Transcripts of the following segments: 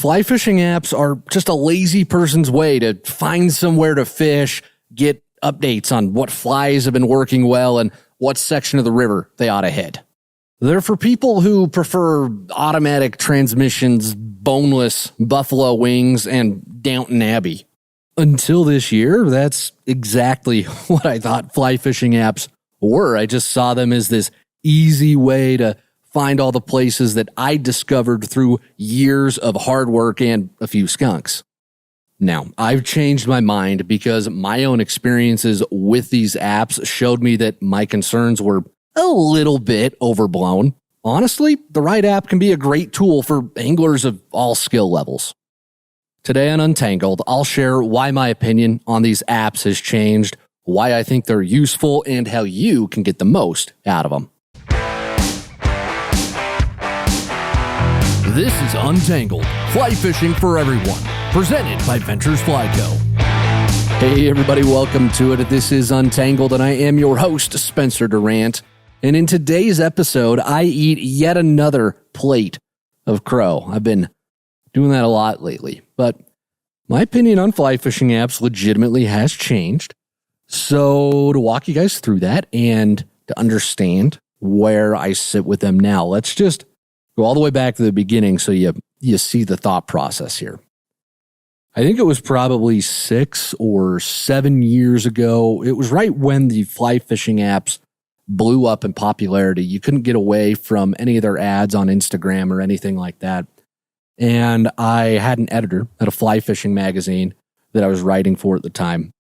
Fly fishing apps are just a lazy person's way to find somewhere to fish, get updates on what flies have been working well and what section of the river they ought to hit. They're for people who prefer automatic transmissions, boneless buffalo wings, and Downton Abbey. Until this year, that's exactly what I thought fly fishing apps were. I just saw them as this easy way to find all the places that I discovered through years of hard work and a few skunks. Now, I've changed my mind because my own experiences with these apps showed me that my concerns were a little bit overblown. Honestly, the right app can be a great tool for anglers of all skill levels. Today on Untangled, I'll share why my opinion on these apps has changed, why I think they're useful, and how you can get the most out of them. This is Untangled, fly fishing for everyone, presented by Ventures Fly Co. Hey everybody, welcome to it. This is Untangled, and I am your host, Spencer Durant. And in today's episode, I eat yet another plate of crow. I've been doing that a lot lately, but my opinion on fly fishing apps legitimately has changed. So to walk you guys through that and to understand where I sit with them now, let's just go all the way back to the beginning so you see the thought process here. I think it was probably 6 or 7 years ago. It was right when the fly fishing apps blew up in popularity. You couldn't get away from any of their ads on Instagram or anything like that. And I had an editor at a fly fishing magazine that I was writing for at the time.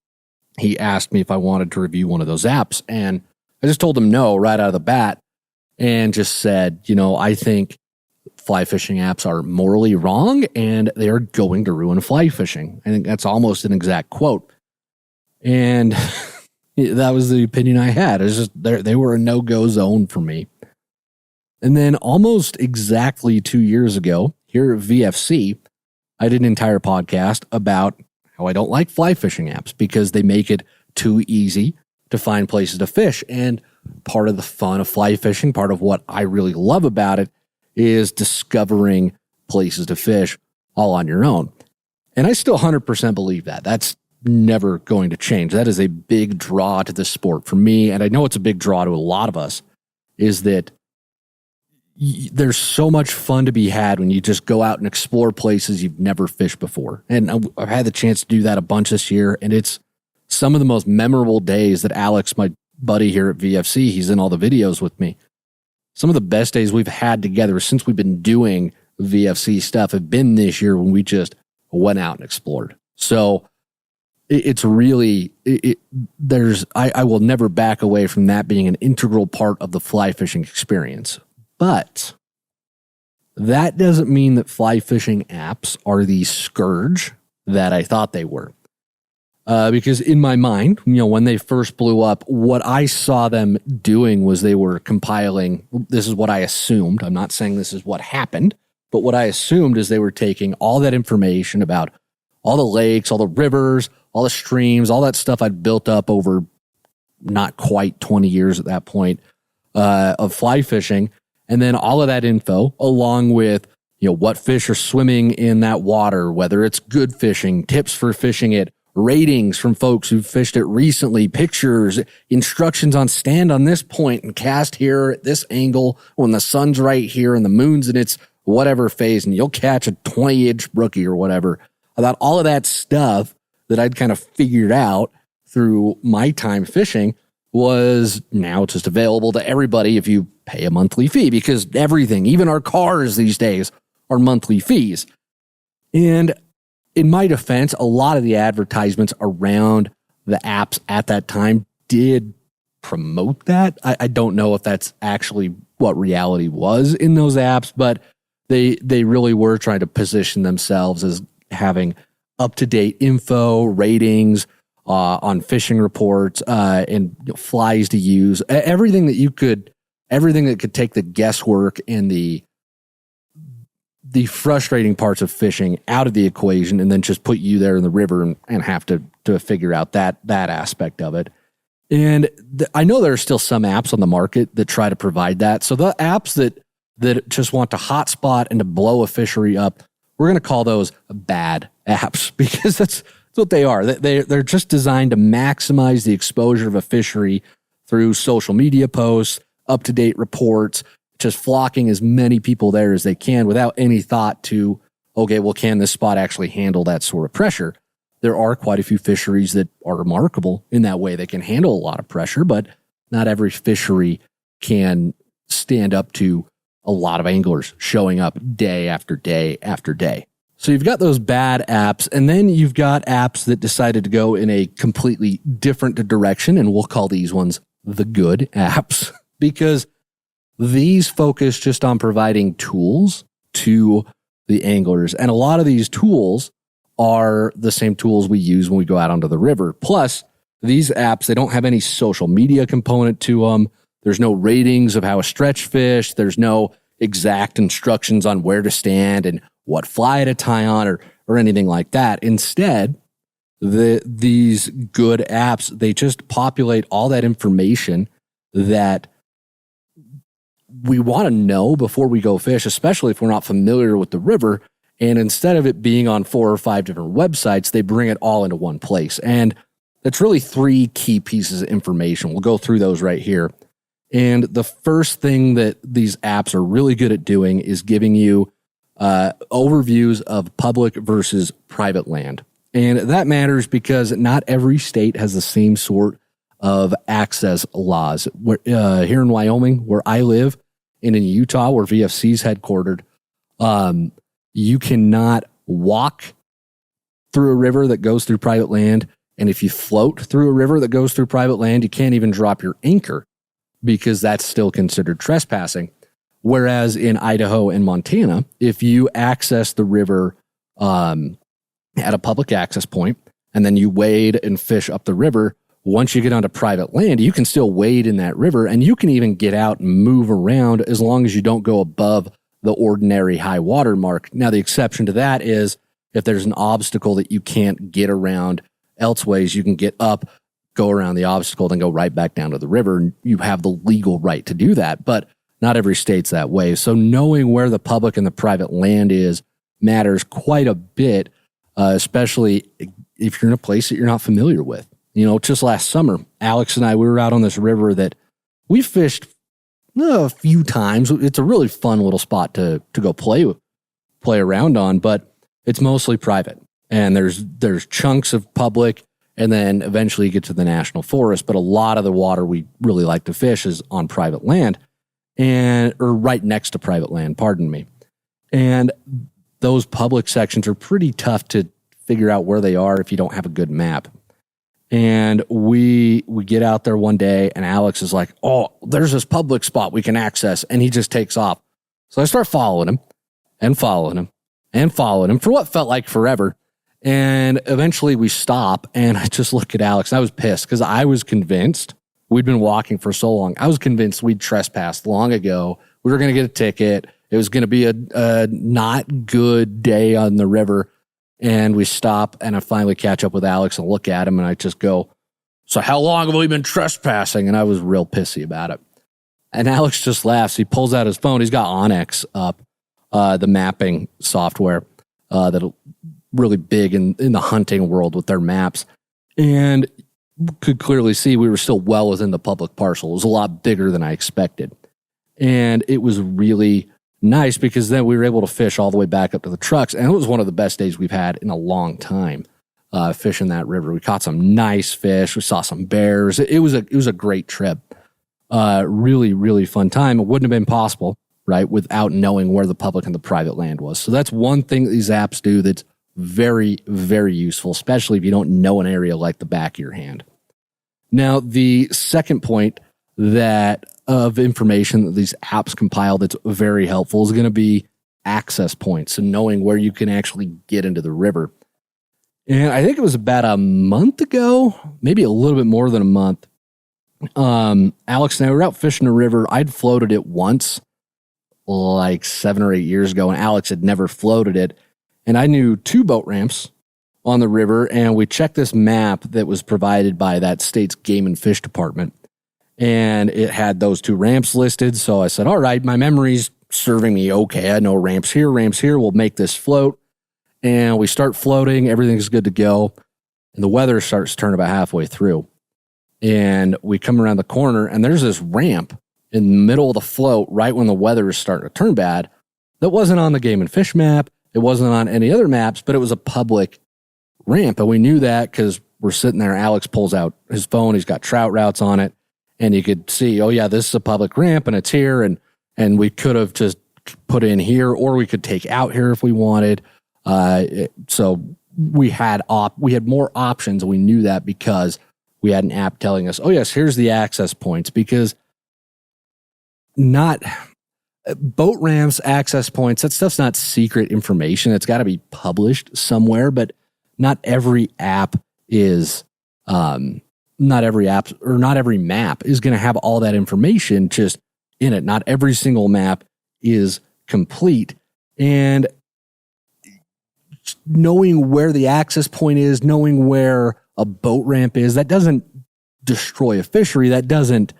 He asked me if I wanted to review one of those apps, and I just told him no right out of the bat and just said, I think fly fishing apps are morally wrong and they are going to ruin fly fishing. I think that's almost an exact quote. And that was the opinion I had. It's just they were a no-go zone for me. And then almost exactly 2 years ago, here at VFC, I did an entire podcast about how I don't like fly fishing apps because they make it too easy to find places to fish. And part of the fun of fly fishing, part of what I really love about it, is discovering places to fish all on your own. And I still 100% believe that. That's never going to change. That is a big draw to the sport for me, and I know it's a big draw to a lot of us, is that there's so much fun to be had when you just go out and explore places you've never fished before. And I've had the chance to do that a bunch this year, and it's some of the most memorable days that Alex, my buddy here at VFC, he's in all the videos with me. Some of the best days we've had together since we've been doing VFC stuff have been this year when we just went out and explored. So it's really, I will never back away from that being an integral part of the fly fishing experience. But that doesn't mean that fly fishing apps are the scourge that I thought they were. Because in my mind, when they first blew up, what I saw them doing was they were compiling, this is what I assumed, I'm not saying this is what happened, but what I assumed is they were taking all that information about all the lakes, all the rivers, all the streams, all that stuff I'd built up over not quite 20 years at that point of fly fishing. And then all of that info, along with what fish are swimming in that water, whether it's good fishing, tips for fishing it, ratings from folks who've fished it recently, pictures, instructions on stand on this point and cast here at this angle when the sun's right here and the moon's in its whatever phase and you'll catch a 20-inch brookie or whatever. About all of that stuff that I'd kind of figured out through my time fishing was now just available to everybody if you pay a monthly fee, because everything, even our cars these days, are monthly fees. And in my defense, a lot of the advertisements around the apps at that time did promote that. I don't know if that's actually what reality was in those apps, but they really were trying to position themselves as having up-to-date info, ratings on fishing reports, and flies to use. Everything that could take the guesswork and the frustrating parts of fishing out of the equation and then just put you there in the river and have to figure out that aspect of it. And I know there are still some apps on the market that try to provide that. So the apps that just want to hotspot and to blow a fishery up we're going to call those bad apps because that's what they are. They're just designed to maximize the exposure of a fishery through social media posts, up-to-date reports, just flocking as many people there as they can without any thought to, okay, well, can this spot actually handle that sort of pressure? There are quite a few fisheries that are remarkable in that way. They can handle a lot of pressure, but not every fishery can stand up to a lot of anglers showing up day after day after day. So you've got those bad apps, and then you've got apps that decided to go in a completely different direction, and we'll call these ones the good apps, because these focus just on providing tools to the anglers. And a lot of these tools are the same tools we use when we go out onto the river. Plus, these apps, they don't have any social media component to them. There's no ratings of how a stretch fish. There's no exact instructions on where to stand and what fly to tie on or anything like that. Instead, these good apps, they just populate all that information that we want to know before we go fish, especially if we're not familiar with the river. And instead of it being on 4 or 5 different websites, they bring it all into one place. And that's really 3 key pieces of information. We'll go through those right here. And the first thing that these apps are really good at doing is giving you overviews of public versus private land. And that matters because not every state has the same sort of access laws. Here in Wyoming, where I live, and in Utah, where VFC is headquartered, you cannot walk through a river that goes through private land. And if you float through a river that goes through private land, you can't even drop your anchor because that's still considered trespassing. Whereas in Idaho and Montana, if you access the river at a public access point, and then you wade and fish up the river, once you get onto private land, you can still wade in that river, and you can even get out and move around as long as you don't go above the ordinary high water mark. Now, the exception to that is if there's an obstacle that you can't get around elseways, you can get up, go around the obstacle, then go right back down to the river, and you have the legal right to do that. But not every state's that way. So knowing where the public and the private land is matters quite a bit, especially if you're in a place that you're not familiar with. You know, just last summer, Alex and I, we were out on this river that we fished a few times. It's a really fun little spot to go play around on, but it's mostly private. And there's chunks of public, and then eventually you get to the national forest. But a lot of the water we really like to fish is on private land, or right next to private land, pardon me. And those public sections are pretty tough to figure out where they are if you don't have a good map. And we get out there one day, and Alex is like, oh, there's this public spot we can access. And he just takes off. So I start following him and following him and following him for what felt like forever. And eventually we stop, and I just look at Alex. And I was pissed because I was convinced we'd been walking for so long. I was convinced we'd trespassed long ago. We were going to get a ticket. It was going to be a not good day on the river. And we stop, and I finally catch up with Alex and look at him, and I just go, so how long have we been trespassing? And I was real pissy about it. And Alex just laughs. He pulls out his phone. He's got Onyx up, the mapping software that's really big in the hunting world with their maps. And could clearly see we were still well within the public parcel. It was a lot bigger than I expected. And it was really nice because then we were able to fish all the way back up to the trucks. And it was one of the best days we've had in a long time fishing that river. We caught some nice fish. We saw some bears. It was a great trip. Really, really fun time. It wouldn't have been possible, right, without knowing where the public and the private land was. So that's one thing that these apps do that's very, very useful, especially if you don't know an area like the back of your hand. Now, the second point of information that these apps compile that's very helpful is going to be access points and knowing where you can actually get into the river. And I think it was about a month ago, maybe a little bit more than a month. Alex and I were out fishing a river. I'd floated it once, like 7 or 8 years ago, and Alex had never floated it. And I knew 2 boat ramps on the river, and we checked this map that was provided by that state's Game and Fish Department. And it had those 2 ramps listed. So I said, all right, my memory's serving me okay. I know ramps here, we'll make this float. and we start floating. Everything's good to go. And the weather starts to turn about halfway through. And we come around the corner, and there's this ramp in the middle of the float right when the weather is starting to turn bad. That wasn't on the Game and Fish map. It wasn't on any other maps, but it was a public ramp. And we knew that because we're sitting there. Alex pulls out his phone. He's got trout routes on it. And you could see, oh, yeah, this is a public ramp, and it's here. And we could have just put in here, or we could take out here if we wanted. So we had more options. And we knew that because we had an app telling us, oh, yes, here's the access points. Because not boat ramps, access points, that stuff's not secret information. It's got to be published somewhere, but not every app is, not every map is going to have all that information just in it. Not every single map is complete. And knowing where the access point is, knowing where a boat ramp is, that doesn't destroy a fishery. That doesn't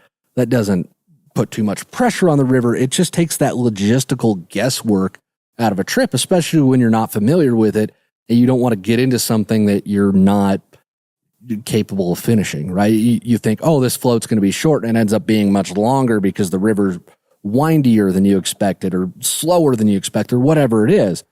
put too much pressure on the river. It just takes that logistical guesswork out of a trip, especially when you're not familiar with it and you don't want to get into something that you're not capable of finishing, right? You think, oh, this float's going to be short, and it ends up being much longer because the river's windier than you expected or slower than you expected or whatever it is,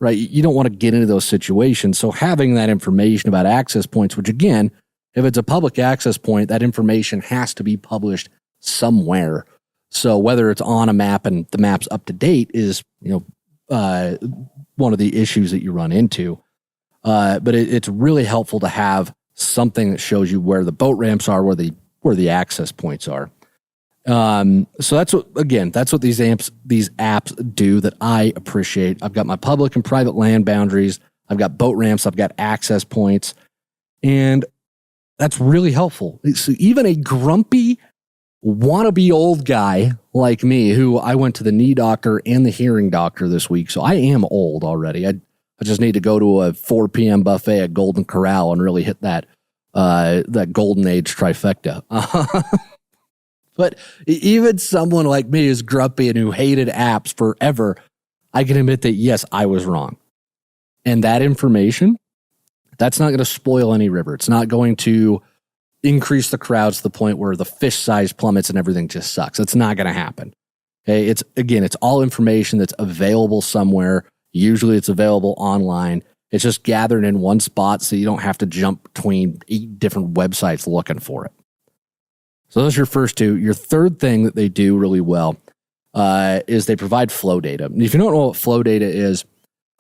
right? You don't want to get into those situations. So having that information about access points, which again, if it's a public access point, that information has to be published somewhere. So whether it's on a map and the map's up to date is, one of the issues that you run into. But it's really helpful to have something that shows you where the boat ramps are, where the access points are. So that's what these apps do that I appreciate. I've got my public and private land boundaries. I've got boat ramps. I've got access points, and that's really helpful. So even a grumpy wannabe old guy like me, who I went to the knee doctor and the hearing doctor this week, so I am old already. I just need to go to a 4 p.m. buffet at Golden Corral and really hit that golden age trifecta. But even someone like me who's grumpy and who hated apps forever, I can admit that, yes, I was wrong. And that information, that's not going to spoil any river. It's not going to increase the crowds to the point where the fish size plummets and everything just sucks. It's not going to happen. Okay? It's all information that's available somewhere. Usually it's available online. It's just gathered in one spot so you don't have to jump between 8 different websites looking for it. So those are your first two. Your third thing that they do really well is they provide flow data. And if you don't know what flow data is,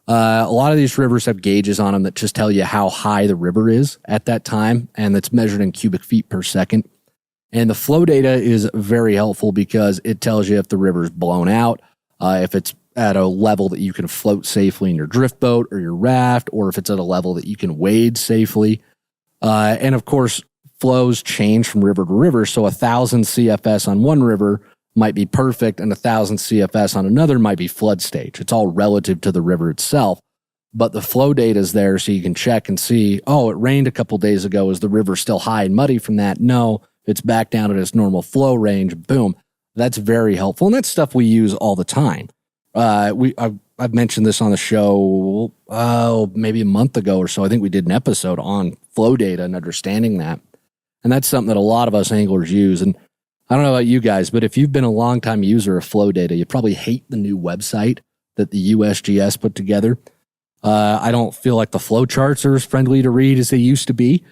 a lot of these rivers have gauges on them that just tell you how high the river is at that time, and that's measured in cubic feet per second. And the flow data is very helpful because it tells you if the river's blown out, if it's at a level that you can float safely in your drift boat or your raft, or if it's at a level that you can wade safely. And of course, flows change from river to river. So 1,000 CFS on one river might be perfect, and 1,000 CFS on another might be flood stage. It's all relative to the river itself. But the flow data is there so you can check and see, oh, it rained a couple days ago. Is the river still high and muddy from that? No, it's back down at its normal flow range. Boom. That's very helpful. And that's stuff we use all the time. I've mentioned this on the show, maybe a month ago or so. I think we did an episode on flow data and understanding that. And that's something that a lot of us anglers use. And I don't know about you guys, but if you've been a long-time user of flow data, you probably hate the new website that the USGS put together. I don't feel like the flow charts are as friendly to read as they used to be.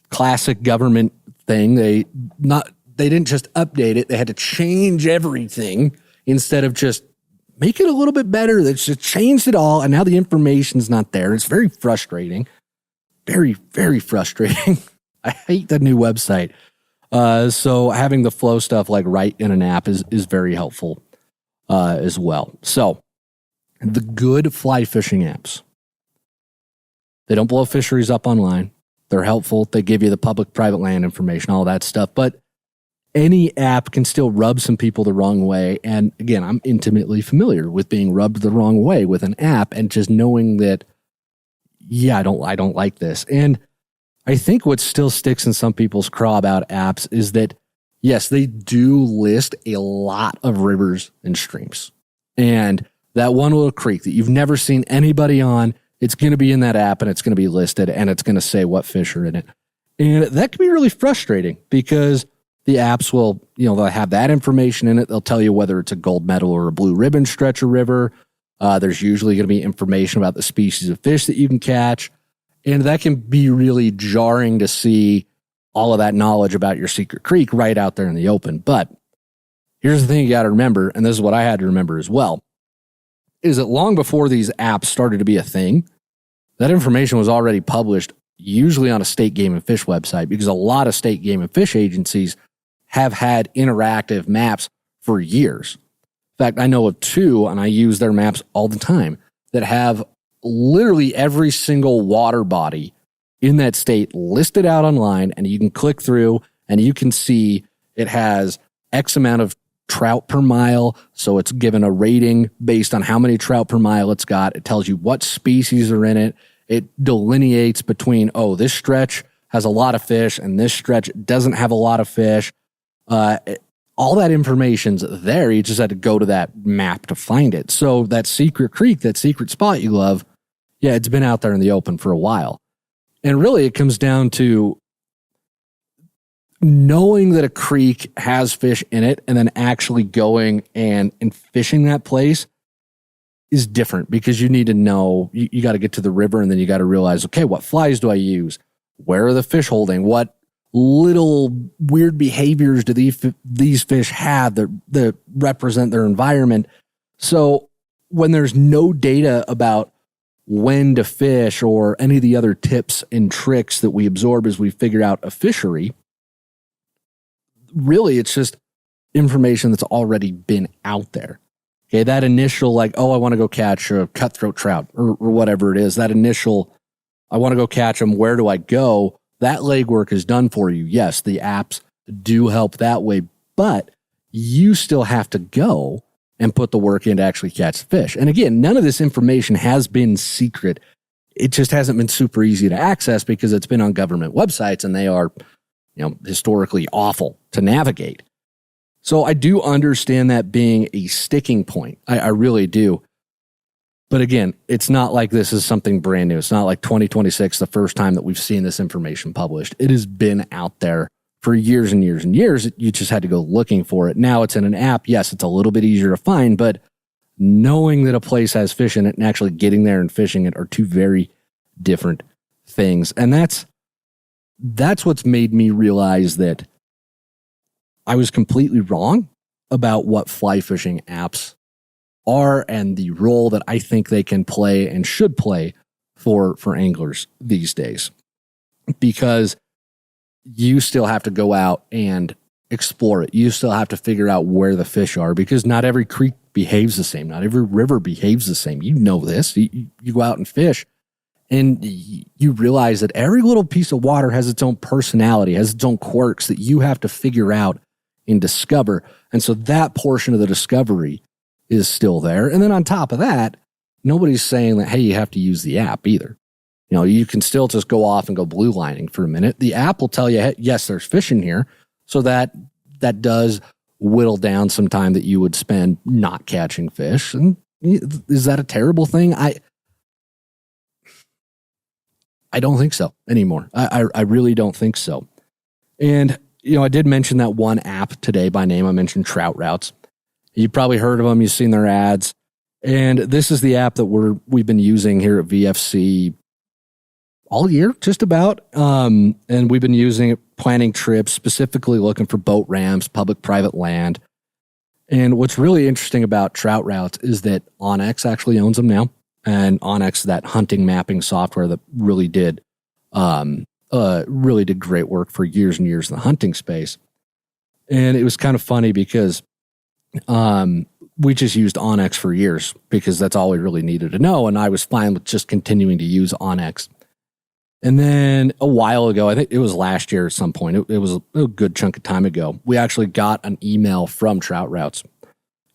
Classic government thing. They didn't just update it. They had to change everything instead of just make it a little bit better. They just changed it all, and now the information's not there. It's very frustrating. Very, very frustrating. I hate the new website. So having the flow stuff like right in an app is very helpful as well. So the good fly fishing apps, they don't blow fisheries up online. They're helpful. They give you the public-private land information, all that stuff. But any app can still rub some people the wrong way. And again, I'm intimately familiar with being rubbed the wrong way with an app and just knowing that, yeah, I don't like this. And I think what still sticks in some people's craw about apps is that, yes, they do list a lot of rivers and streams. And that one little creek that you've never seen anybody on, It's going to be in that app and it's going to be listed and it's going to say what fish are in it. And that can be really frustrating because the apps will, they'll have that information in it. They'll tell you whether it's a gold medal or a blue ribbon stretch of river. There's usually going to be information about the species of fish that you can catch. And that can be really jarring to see all of that knowledge about your secret creek right out there in the open. But here's the thing you got to remember, and this is what I had to remember as well, is that long before these apps started to be a thing, that information was already published, usually on a state game and fish website, because a lot of state game and fish agencies have had interactive maps for years. In fact, I know of two, and I use their maps all the time, that have literally every single water body in that state listed out online, and you can click through and you can see it has X amount of trout per mile. So it's given a rating based on how many trout per mile it's got. It tells you what species are in it. It delineates between, this stretch has a lot of fish and this stretch doesn't have a lot of fish. All that information's there. You just had to go to that map to find it. So that secret creek, that secret spot you love, it's been out there in the open for a while. And really it comes down to knowing that a creek has fish in it and then actually going and fishing that place is different, because you need to know, you got to get to the river and then you got to realize, okay, what flies do I use? Where are the fish holding? What little weird behaviors do these fish have that represent their environment? So when there's no data about when to fish or any of the other tips and tricks that we absorb as we figure out a fishery, really it's just information that's already been out there. Okay, that initial I want to go catch a cutthroat trout or whatever it is, that initial, I want to go catch them, where do I go? That legwork is done for you. Yes, the apps do help that way, but you still have to go and put the work in to actually catch fish. And again, none of this information has been secret. It just hasn't been super easy to access because it's been on government websites and they are, historically awful to navigate. So I do understand that being a sticking point. I really do. But again, it's not like this is something brand new. It's not like 2026, the first time that we've seen this information published. It has been out there for years and years and years. You just had to go looking for it. Now it's in an app. Yes, it's a little bit easier to find, but knowing that a place has fish in it and actually getting there and fishing it are two very different things. And that's what's made me realize that I was completely wrong about what fly fishing apps are and the role that I think they can play and should play for anglers these days. Because you still have to go out and explore it. You still have to figure out where the fish are, because not every creek behaves the same. Not every river behaves the same. You know this. You go out and fish and you realize that every little piece of water has its own personality, has its own quirks that you have to figure out and discover. And so that portion of the discovery is still there. And then on top of that, nobody's saying that, hey, you have to use the app either. You can still just go off and go blue lining for a minute. The app will tell you, hey, yes, there's fish in here. So that does whittle down some time that you would spend not catching fish. And is that a terrible thing? I don't think so anymore. I really don't think so. And I did mention that one app today by name. I mentioned Trout Routes. You've probably heard of them. You've seen their ads. And this is the app that we've been using here at VFC all year, just about. And we've been using it, planning trips, specifically looking for boat ramps, public-private land. And what's really interesting about Trout Routes is that onX actually owns them now. And onX, that hunting mapping software that really did great work for years and years in the hunting space. And it was kind of funny because we just used onX for years because that's all we really needed to know. And I was fine with just continuing to use onX. And then a while ago, I think it was last year at some point, it was a good chunk of time ago, we actually got an email from Trout Routes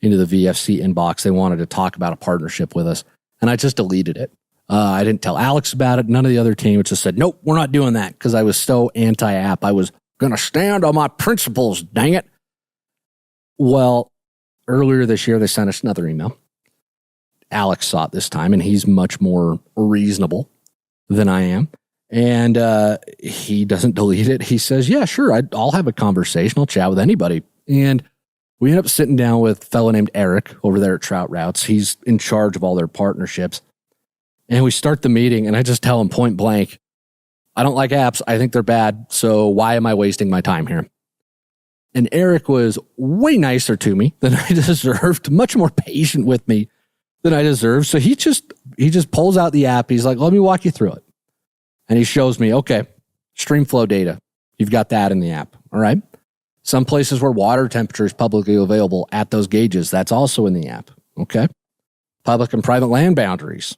into the VFC inbox. They wanted to talk about a partnership with us. And I just deleted it. I didn't tell Alex about it. None of the other team just said, nope, we're not doing that, because I was so anti-app. I was going to stand on my principles, dang it. Well, earlier this year, they sent us another email Alex saw it this time, and he's much more reasonable than I am. And he doesn't delete it. He says, yeah, sure, I'll have a conversation. I'll chat with anybody. And we end up sitting down with a fellow named Eric over there at Trout Routes. He's in charge of all their partnerships. And we start the meeting, and I just tell him point blank, I don't like apps. I think they're bad. So why am I wasting my time here? And Eric was way nicer to me than I deserved, much more patient with me than I deserved. So he just pulls out the app. He's like, let me walk you through it. And he shows me, okay, stream flow data. You've got that in the app. All right. Some places where water temperature is publicly available at those gauges, that's also in the app. Okay. Public and private land boundaries,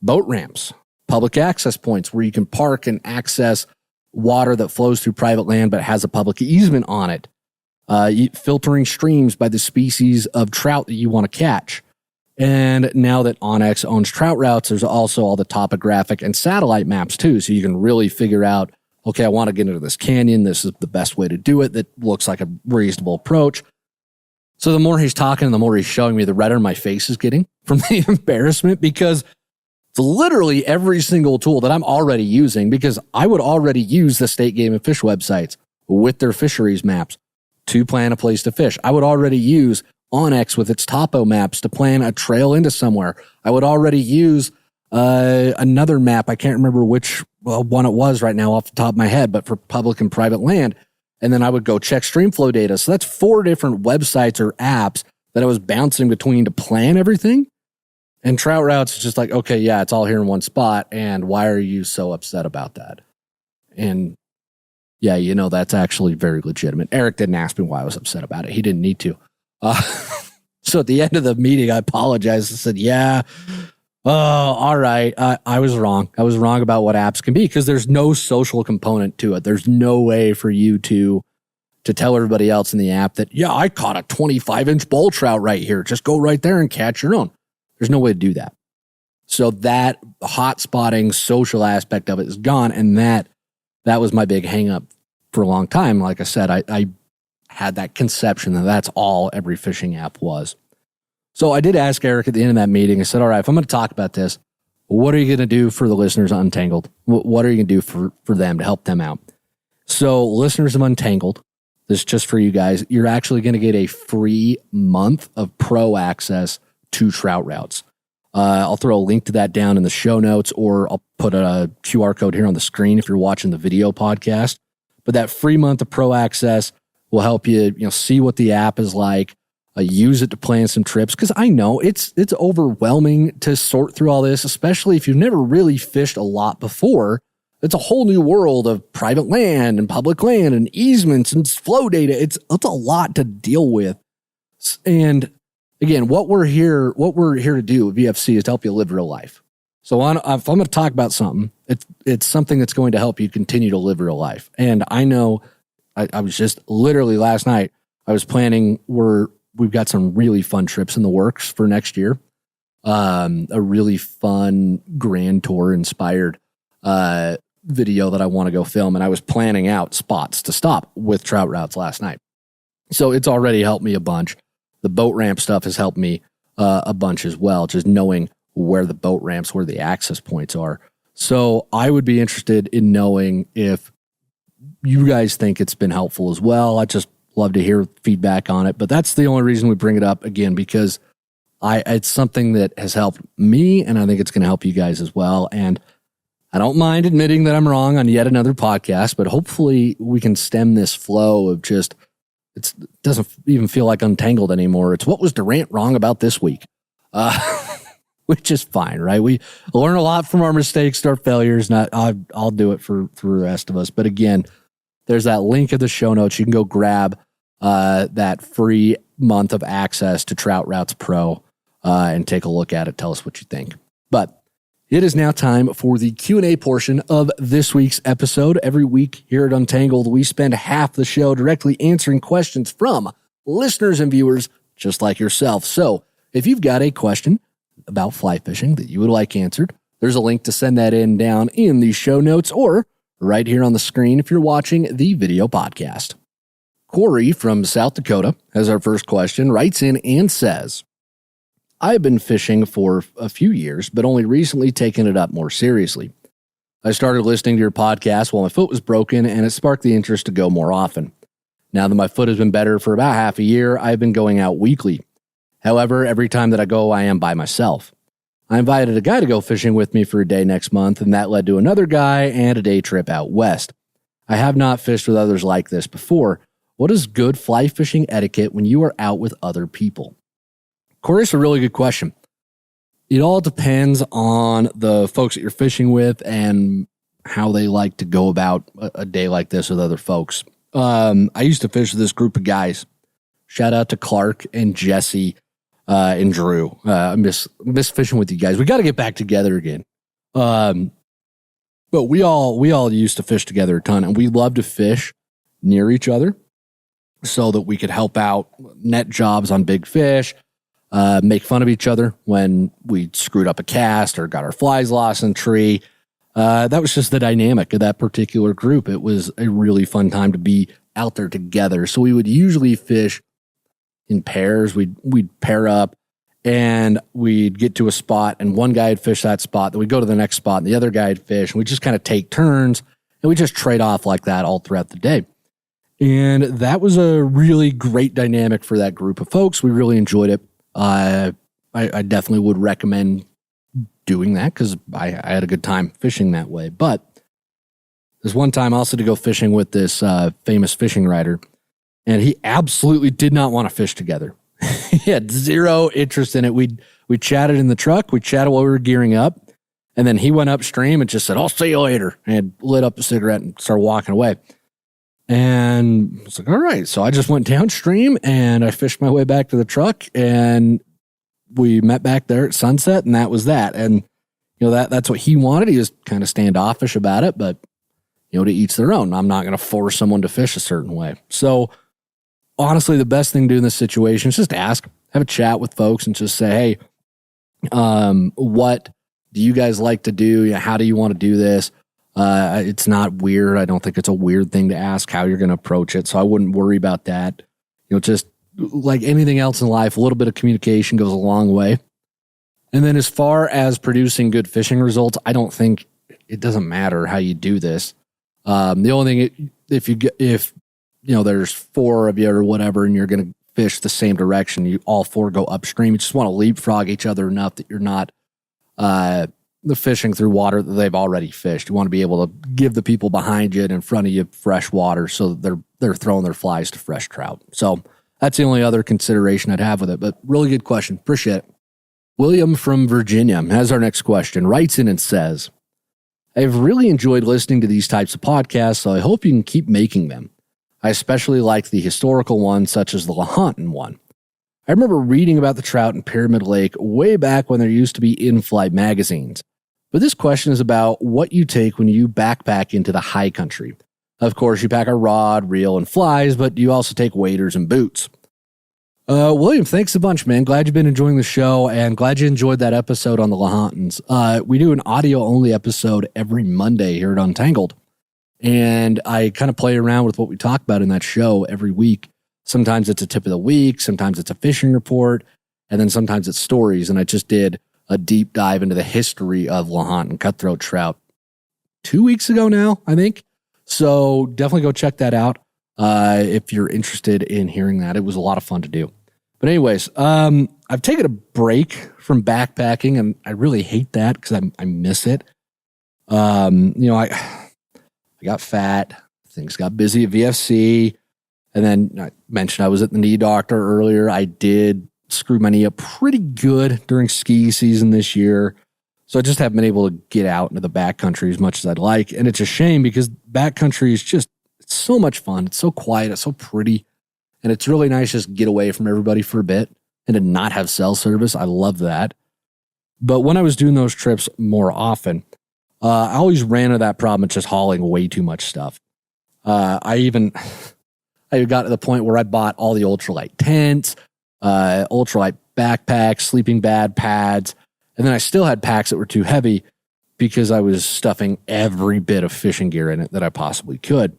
boat ramps, public access points where you can park and access water that flows through private land but has a public easement on it. Filtering streams by the species of trout that you want to catch. And now that onX owns Trout Routes, there's also all the topographic and satellite maps too. So you can really figure out, okay, I want to get into this canyon. This is the best way to do it. That looks like a reasonable approach. So the more he's talking and the more he's showing me, the redder my face is getting from the embarrassment, because it's literally every single tool that I'm already using, because I would already use the State Game and Fish websites with their fisheries maps to plan a place to fish. I would already use onX with its topo maps to plan a trail into somewhere. I would already use another map. I can't remember which one it was right now off the top of my head, but for public and private land. And then I would go check streamflow data. So that's 4 different websites or apps that I was bouncing between to plan everything. And Trout Routes is just like, okay, yeah, it's all here in one spot. And why are you so upset about that? And yeah, that's actually very legitimate. Eric didn't ask me why I was upset about it. He didn't need to. So at the end of the meeting, I apologized and said, yeah, all right. I was wrong. I was wrong about what apps can be, because there's no social component to it. There's no way for you to tell everybody else in the app that, yeah, I caught a 25-inch bull trout right here. Just go right there and catch your own. There's no way to do that. So that hot spotting social aspect of it is gone. And that was my big hang up for a long time. Like I said, I had that conception that that's all every fishing app was. So I did ask Eric at the end of that meeting, I said, all right, if I'm going to talk about this, what are you going to do for the listeners of Untangled? What are you going to do for them to help them out? So listeners of Untangled, this is just for you guys, you're actually going to get a free month of pro access to Trout Routes. I'll throw a link to that down in the show notes, or I'll put a QR code here on the screen if you're watching the video podcast. But that free month of pro access will help you, see what the app is like, use it to plan some trips. Because I know it's overwhelming to sort through all this, especially if you've never really fished a lot before. It's a whole new world of private land and public land and easements and flow data. It's a lot to deal with. And again, what we're here to do with VFC is to help you live real life. So if I'm going to talk about something, it's something that's going to help you continue to live real life. And I know I was just literally last night, I was planning, we've got some really fun trips in the works for next year. A really fun Grand Tour inspired video that I want to go film. And I was planning out spots to stop with Trout Routes last night. So it's already helped me a bunch. The boat ramp stuff has helped me a bunch as well, just knowing where the boat ramps, where the access points are. So I would be interested in knowing if you guys think it's been helpful as well. I'd just love to hear feedback on it. But that's the only reason we bring it up, again, because it's something that has helped me, and I think it's going to help you guys as well. And I don't mind admitting that I'm wrong on yet another podcast, but hopefully we can stem this flow of just, it doesn't even feel like Untangled anymore. It's what was Durant wrong about this week? Which is fine, right? We learn a lot from our mistakes, our failures. I'll do it for the rest of us. But again, there's that link in the show notes. You can go grab that free month of access to Trout Routes Pro and take a look at it. Tell us what you think. But it is now time for the Q&A portion of this week's episode. Every week here at Untangled, we spend half the show directly answering questions from listeners and viewers just like yourself. So if you've got a question about fly fishing that you would like answered, there's a link to send that in down in the show notes or right here on the screen if you're watching the video podcast. Corey from South Dakota has our first question, writes in and says, I've been fishing for a few years, but only recently taken it up more seriously. I started listening to your podcast while my foot was broken, and it sparked the interest to go more often. Now that my foot has been better for about half a year, I've been going out weekly. However, every time that I go, I am by myself. I invited a guy to go fishing with me for a day next month, and that led to another guy and a day trip out west. I have not fished with others like this before. What is good fly fishing etiquette when you are out with other people? Corey, it's a really good question. It all depends on the folks that you're fishing with and how they like to go about a day like this with other folks. I used to fish with this group of guys. Shout out to Clark and Jesse and Drew. I miss fishing with you guys. We got to get back together again. But we all used to fish together a ton, and we love to fish near each other so that we could help out net jobs on big fish, make fun of each other when we screwed up a cast or got our flies lost in a tree. That was just the dynamic of that particular group. It was a really fun time to be out there together. So we would usually fish in pairs. We'd pair up and we'd get to a spot and one guy would fish that spot. Then we'd go to the next spot and the other guy would fish. And we just kind of take turns and we just trade off like that all throughout the day. And that was a really great dynamic for that group of folks. We really enjoyed it. I definitely would recommend doing that because I had a good time fishing that way. But there's one time also to go fishing with this famous fishing writer, and he absolutely did not want to fish together. He had zero interest in it. We chatted in the truck. We chatted while we were gearing up, and then he went upstream and just said, "I'll see you later," and lit up a cigarette and started walking away. And I was like, all right. So I just went downstream and I fished my way back to the truck, and we met back there at sunset, and that was that. And, that's what he wanted. He was kind of standoffish about it, but, to each their own. I'm not going to force someone to fish a certain way. So honestly, the best thing to do in this situation is just ask, have a chat with folks and just say, hey, what do you guys like to do? How do you want to do this? It's not weird. I don't think it's a weird thing to ask how you're going to approach it. So I wouldn't worry about that. Just like anything else in life, a little bit of communication goes a long way. And then as far as producing good fishing results, I don't think it doesn't matter how you do this. The only thing, if there's four of you or whatever, and you're going to fish the same direction, you all four go upstream. You just want to leapfrog each other enough that you're not, the fishing through water that they've already fished. You want to be able to give the people behind you and in front of you fresh water so that they're throwing their flies to fresh trout. So that's the only other consideration I'd have with it, but really good question. Appreciate it. William from Virginia has our next question, writes in and says, I've really enjoyed listening to these types of podcasts, so I hope you can keep making them. I especially like the historical ones, such as the Lahontan one. I remember reading about the trout in Pyramid Lake way back when there used to be in-flight magazines. But this question is about what you take when you backpack into the high country. Of course, you pack a rod, reel, and flies, but you also take waders and boots. William, thanks a bunch, man. Glad you've been enjoying the show, and glad you enjoyed that episode on the Lahontans. We do an audio-only episode every Monday here at Untangled, and I kind of play around with what we talk about in that show every week. Sometimes it's a tip of the week, sometimes it's a fishing report, and then sometimes it's stories, and I just did a deep dive into the history of Lahontan cutthroat trout 2 weeks ago now, I think. So definitely go check that out if you're interested in hearing that. It was a lot of fun to do. But anyways, I've taken a break from backpacking, and I really hate that because I miss it. I got fat, things got busy at VFC, and then I mentioned I was at the knee doctor earlier. I did screw my knee up pretty good during ski season this year. So I just haven't been able to get out into the backcountry as much as I'd like. And it's a shame because backcountry is just, it's so much fun. It's so quiet. It's so pretty. And it's really nice just get away from everybody for a bit and to not have cell service. I love that. But when I was doing those trips more often, I always ran into that problem of just hauling way too much stuff. I got to the point where I bought all the ultralight tents, ultralight backpacks, sleeping bag pads, and then I still had packs that were too heavy because I was stuffing every bit of fishing gear in it that I possibly could.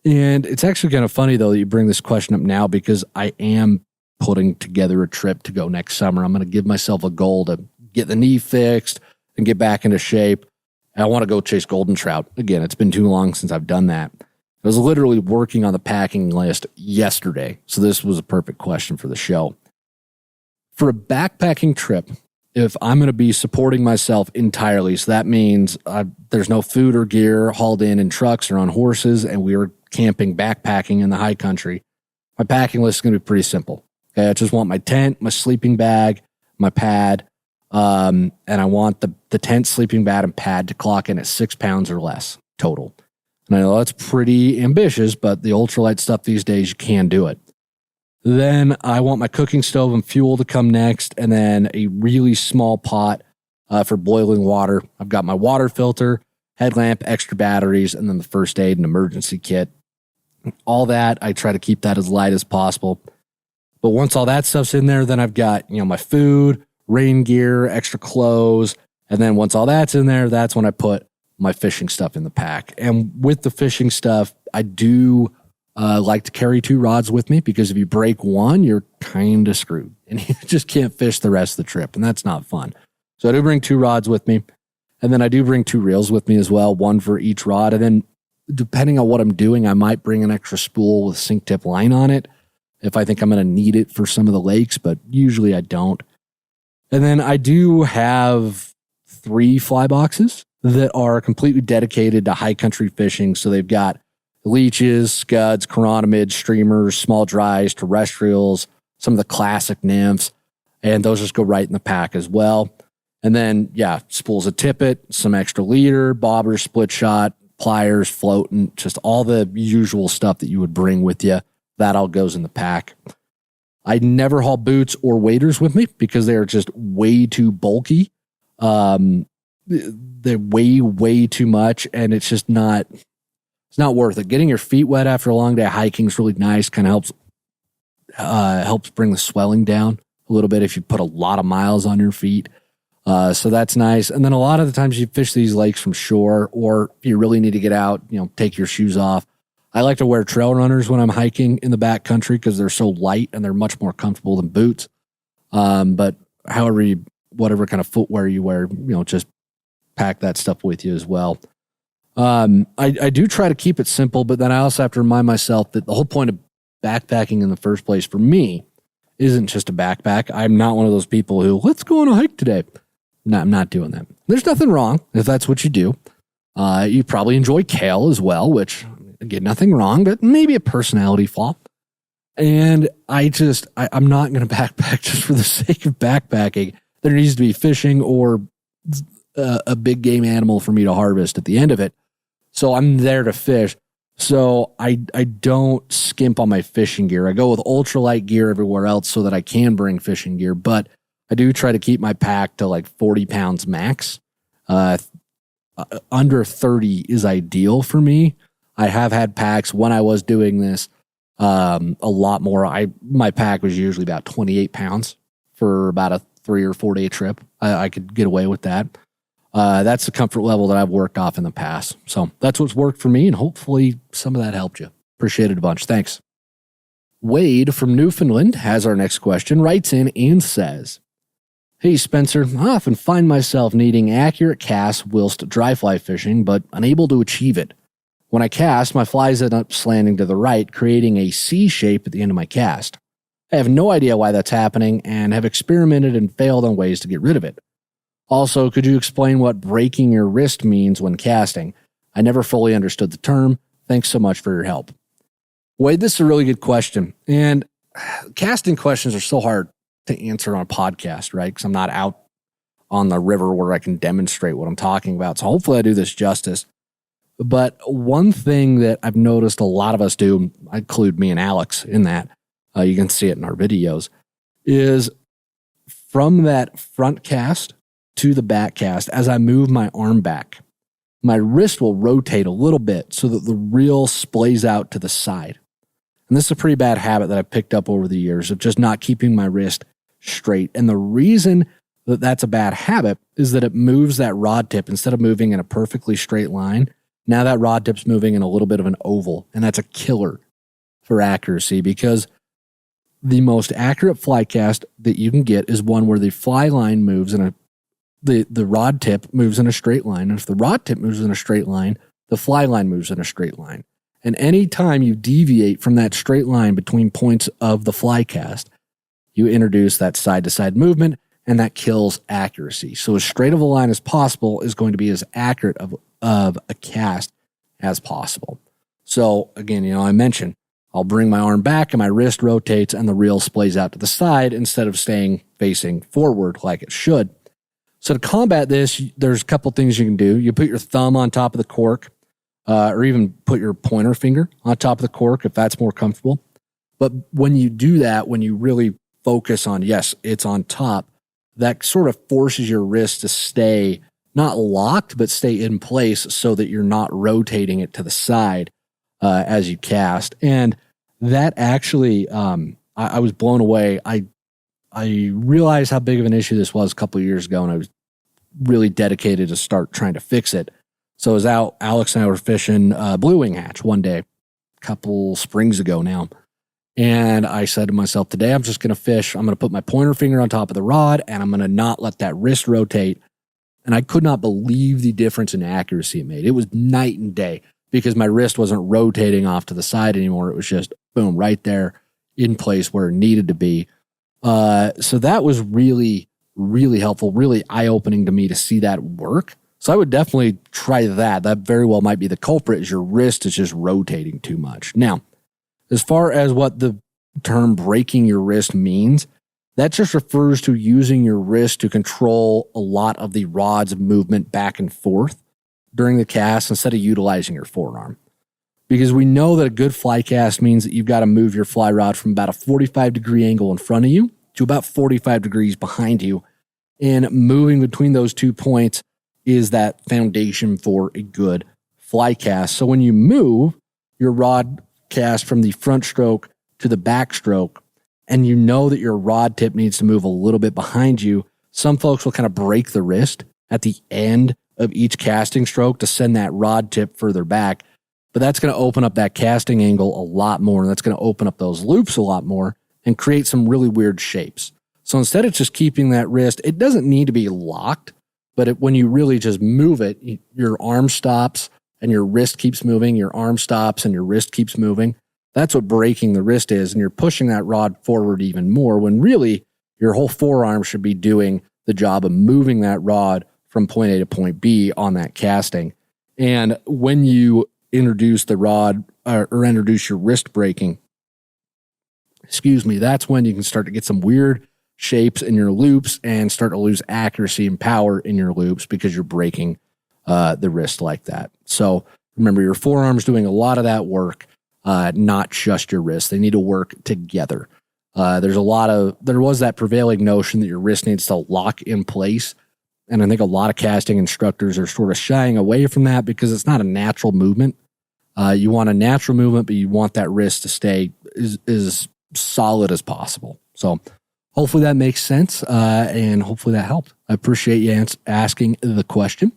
And it's actually kind of funny, though, that you bring this question up now because I am putting together a trip to go next summer. I'm going to give myself a goal to get the knee fixed and get back into shape. I want to go chase golden trout. Again, it's been too long since I've done that. I was literally working on the packing list yesterday, so this was a perfect question for the show. For a backpacking trip, if I'm going to be supporting myself entirely, so that means there's no food or gear hauled in trucks or on horses, and we are camping, backpacking in the high country, my packing list is going to be pretty simple. Okay, I just want my tent, my sleeping bag, my pad, and I want the tent, sleeping bag, and pad to clock in at 6 pounds or less total. And I know that's pretty ambitious, but the ultralight stuff these days, you can do it. Then I want my cooking stove and fuel to come next, and then a really small pot for boiling water. I've got my water filter, headlamp, extra batteries, and then the first aid and emergency kit. All that, I try to keep that as light as possible. But once all that stuff's in there, then I've got, my food, rain gear, extra clothes. And then once all that's in there, that's when I put my fishing stuff in the pack. And with the fishing stuff, I do like to carry 2 rods with me, because if you break one, you're kind of screwed and you just can't fish the rest of the trip. And that's not fun. So I do bring 2 rods with me. And then I do bring 2 reels with me as well, one for each rod. And then depending on what I'm doing, I might bring an extra spool with sink tip line on it if I think I'm going to need it for some of the lakes, but usually I don't. And then I do have 3 fly boxes that are completely dedicated to high country fishing. So they've got leeches, scuds, chironomids, streamers, small dries, terrestrials, some of the classic nymphs, and those just go right in the pack as well. And then, spools of tippet, some extra leader, bobber, split shot, pliers, floating, just all the usual stuff that you would bring with you. That all goes in the pack. I never haul boots or waders with me because they're just way too bulky. They weigh way too much, and it's just not worth it. Getting your feet wet after a long day of hiking is really nice. Kind of helps bring the swelling down a little bit if you put a lot of miles on your feet. So that's nice. And then a lot of the times you fish these lakes from shore, or if you really need to get out, take your shoes off. I like to wear trail runners when I'm hiking in the back country because they're so light and they're much more comfortable than boots. But whatever kind of footwear you wear, just pack that stuff with you as well. I do try to keep it simple, but then I also have to remind myself that the whole point of backpacking in the first place for me isn't just a backpack. I'm not one of those people who, let's go on a hike today. No, I'm not doing that. There's nothing wrong if that's what you do. You probably enjoy kale as well, which, again, nothing wrong, but maybe a personality flaw. And I'm not going to backpack just for the sake of backpacking. There needs to be fishing or a big game animal for me to harvest at the end of it. So I'm there to fish. So I don't skimp on my fishing gear. I go with ultralight gear everywhere else so that I can bring fishing gear, but I do try to keep my pack to like 40 pounds max. Under 30 is ideal for me. I have had packs when I was doing this a lot more. My pack was usually about 28 pounds for about a 3 or 4 day trip. I could get away with that. That's the comfort level that I've worked off in the past. So that's what's worked for me, and hopefully some of that helped you. Appreciate it a bunch. Thanks. Wade from Newfoundland has our next question, writes in and says, "Hey Spencer, I often find myself needing accurate casts whilst dry fly fishing, but unable to achieve it. When I cast, my flies end up slanting to the right, creating a C shape at the end of my cast. I have no idea why that's happening and have experimented and failed on ways to get rid of it. Also, could you explain what breaking your wrist means when casting? I never fully understood the term. Thanks so much for your help." Wade, this is a really good question. And casting questions are so hard to answer on a podcast, right? Because I'm not out on the river where I can demonstrate what I'm talking about. So hopefully I do this justice. But one thing that I've noticed a lot of us do, I include me and Alex in that, you can see it in our videos, is from that front cast to the back cast, as I move my arm back, my wrist will rotate a little bit so that the reel splays out to the side. And this is a pretty bad habit that I've picked up over the years of just not keeping my wrist straight. And the reason that that's a bad habit is that it moves that rod tip, instead of moving in a perfectly straight line, now that rod tip's moving in a little bit of an oval. And that's a killer for accuracy, because the most accurate fly cast that you can get is one where the fly line moves in the rod tip moves in a straight line. And if the rod tip moves in a straight line, the fly line moves in a straight line. And any time you deviate from that straight line between points of the fly cast, you introduce that side-to-side movement, and that kills accuracy. So as straight of a line as possible is going to be as accurate of a cast as possible. So again, I mentioned I'll bring my arm back and my wrist rotates and the reel splays out to the side instead of staying facing forward like it should. So to combat this, there's a couple things you can do. You put your thumb on top of the cork, or even put your pointer finger on top of the cork if that's more comfortable. But when you do that, when you really focus on, yes, it's on top, that sort of forces your wrist to stay not locked, but stay in place so that you're not rotating it to the side as you cast. And that actually, I was blown away. I realized how big of an issue this was a couple of years ago, and I was really dedicated to start trying to fix it. So I was out, Alex and I were fishing blue wing hatch one day, a couple springs ago now. And I said to myself, today I'm just going to fish. I'm going to put my pointer finger on top of the rod, and I'm going to not let that wrist rotate. And I could not believe the difference in accuracy it made. It was night and day because my wrist wasn't rotating off to the side anymore. It was just, boom, right there in place where it needed to be. So that was really, really helpful, really eye-opening to me to see that work. So I would definitely try that. That very well might be the culprit, is your wrist is just rotating too much. Now, as far as what the term breaking your wrist means, that just refers to using your wrist to control a lot of the rod's movement back and forth during the cast instead of utilizing your forearm. Because we know that a good fly cast means that you've got to move your fly rod from about a 45-degree angle in front of you to about 45 degrees behind you. And moving between those 2 points is that foundation for a good fly cast. So when you move your rod cast from the front stroke to the back stroke, and you know that your rod tip needs to move a little bit behind you, some folks will kind of break the wrist at the end of each casting stroke to send that rod tip further back. But that's going to open up that casting angle a lot more, and that's going to open up those loops a lot more and create some really weird shapes. So instead of just keeping that wrist, it doesn't need to be locked, but when you really just move it, your arm stops and your wrist keeps moving, your arm stops and your wrist keeps moving. That's what breaking the wrist is, and you're pushing that rod forward even more when really your whole forearm should be doing the job of moving that rod from point A to point B on that casting. And when you introduce the rod or introduce your wrist breaking, that's when you can start to get some weird shapes in your loops and start to lose accuracy and power in your loops because you're breaking the wrist like that. So remember, your forearm's doing a lot of that work, not just your wrist. They need to work together. There was that prevailing notion that your wrist needs to lock in place. And I think a lot of casting instructors are sort of shying away from that because it's not a natural movement. You want a natural movement, but you want that wrist to stay as solid as possible. So hopefully that makes sense, and hopefully that helped. I appreciate you asking the question.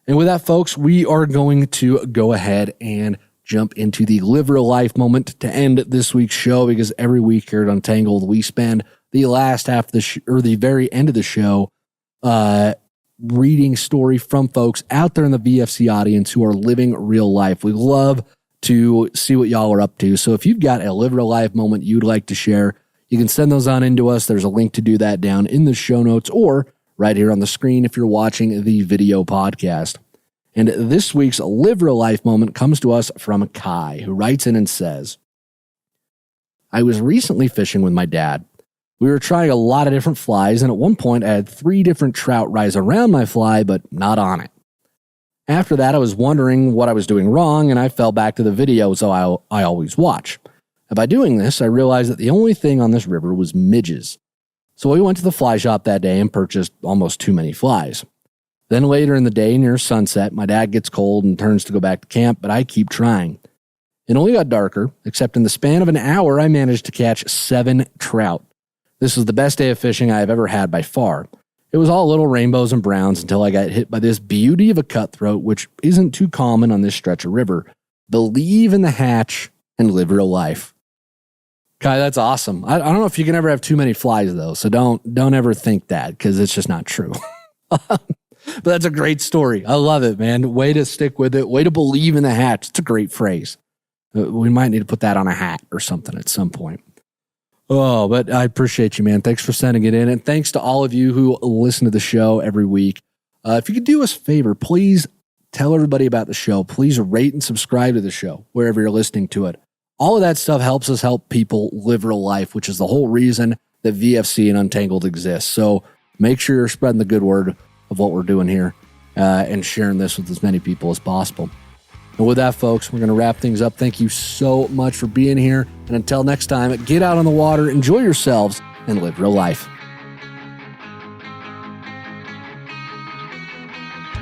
And with that, folks, we are going to go ahead and jump into the Live Real Life moment to end this week's show, because every week here at Untangled, we spend the last half of the very end of the show reading story from folks out there in the VFC audience who are living real life. We love to see what y'all are up to. So if you've got a Live Real Life moment you'd like to share, you can send those on into us. There's a link to do that down in the show notes or right here on the screen if you're watching the video podcast. And this week's Live Real Life moment comes to us from Kai, who writes in and says, I was recently fishing with my dad. We were trying a lot of different flies, and at one point I had 3 different trout rise around my fly, but not on it. After that, I was wondering what I was doing wrong, and I fell back to the videos I always watch. And by doing this, I realized that the only thing on this river was midges. So we went to the fly shop that day and purchased almost too many flies. Then later in the day, near sunset, my dad gets cold and turns to go back to camp, but I keep trying. It only got darker, except in the span of an hour, I managed to catch 7 trout. This was the best day of fishing I have ever had by far. It was all little rainbows and browns until I got hit by this beauty of a cutthroat, which isn't too common on this stretch of river. Believe in the hatch and live real life. Kai, that's awesome. I don't know if you can ever have too many flies though, so don't ever think that because it's just not true. But that's a great story. I love it, man. Way to stick with it. Way to believe in the hatch. It's a great phrase. We might need to put that on a hat or something at some point. Oh, but I appreciate you, man. Thanks for sending it in. And thanks to all of you who listen to the show every week. If you could do us a favor, please tell everybody about the show. Please rate and subscribe to the show wherever you're listening to it. All of that stuff helps us help people live real life, which is the whole reason that VFC and Untangled exists. So make sure you're spreading the good word of what we're doing here and sharing this with as many people as possible. And with that, folks, we're going to wrap things up. Thank you so much for being here. And until next time, get out on the water, enjoy yourselves, and live real life.